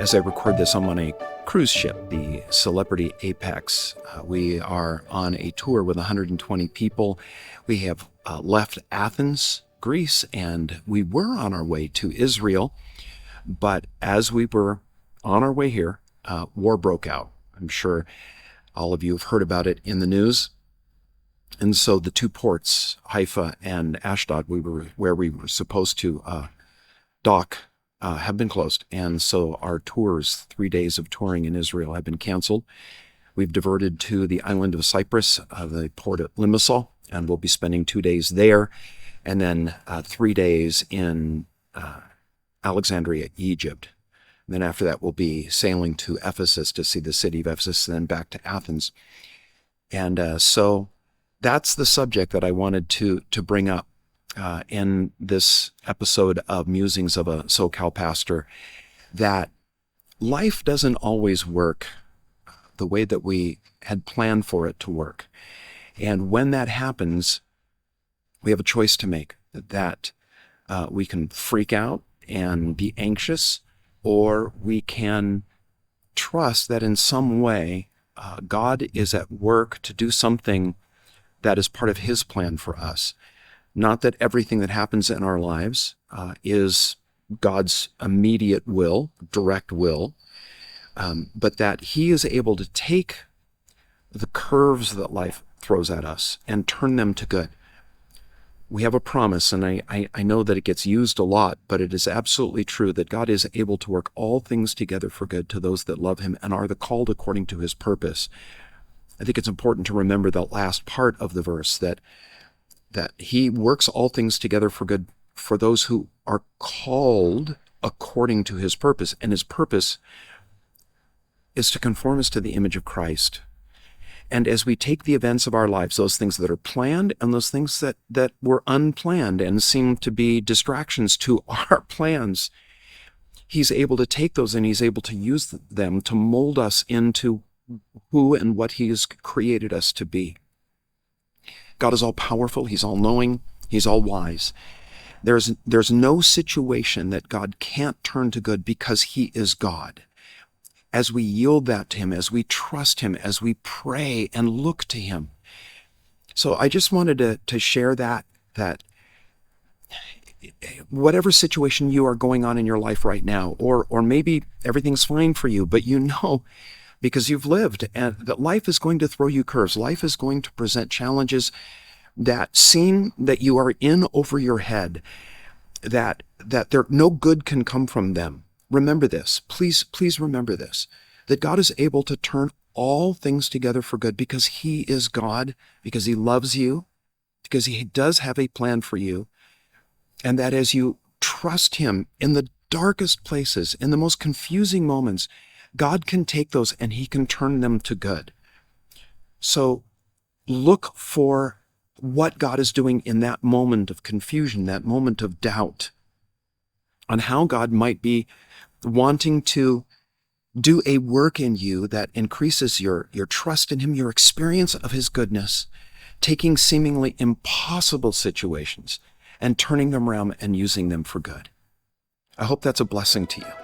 As I record this, I'm on a cruise ship, the Celebrity Apex. We are on a tour with 120 people. We have left Athens, Greece, and we were on our way to Israel. But as we were on our way here, war broke out. I'm sure all of you have heard about it in the news. And so the two ports, Haifa and Ashdod, where we were supposed to dock, have been closed. And so our tours, 3 days of touring in Israel, have been canceled. We've diverted to the island of Cyprus, the port at Limassol, and we'll be spending 2 days there, and then 3 days in Alexandria, Egypt. And then after that, we'll be sailing to Ephesus to see the city of Ephesus, and then back to Athens. And so that's the subject that I wanted to bring up in this episode of Musings of a SoCal Pastor, that life doesn't always work the way that we had planned for it to work. And when that happens, we have a choice to make, that we can freak out and be anxious, or we can trust that in some way God is at work to do something that is part of His plan for us. Not that everything that happens in our lives is God's immediate will, direct will, but that He is able to take the curves that life throws at us and turn them to good. We have a promise, and I know that it gets used a lot, but it is absolutely true that God is able to work all things together for good to those that love Him and are the called according to His purpose. I think it's important to remember that last part of the verse, that He works all things together for good for those who are called according to His purpose. And His purpose is to conform us to the image of Christ. And as we take the events of our lives, those things that are planned and those things that were unplanned and seem to be distractions to our plans, He's able to take those and He's able to use them to mold us into who and what He has created us to be. God is all powerful, He's all knowing, He's all wise. There's no situation that God can't turn to good because He is God. As we yield that to Him, as we trust Him, as we pray and look to Him. So I just wanted to share that whatever situation you are going on in your life right now, or maybe everything's fine for you, but you know, because you've lived, and that life is going to throw you curves. Life is going to present challenges that seem that you are in over your head, that there no good can come from them. Remember this. Please remember this, that God is able to turn all things together for good because He is God, because He loves you, because He does have a plan for you, and that as you trust Him in the darkest places, in the most confusing moments, God can take those and He can turn them to good. So look for what God is doing in that moment of confusion, that moment of doubt, on how God might be wanting to do a work in you that increases your trust in Him, your experience of His goodness, taking seemingly impossible situations and turning them around and using them for good. I hope that's a blessing to you.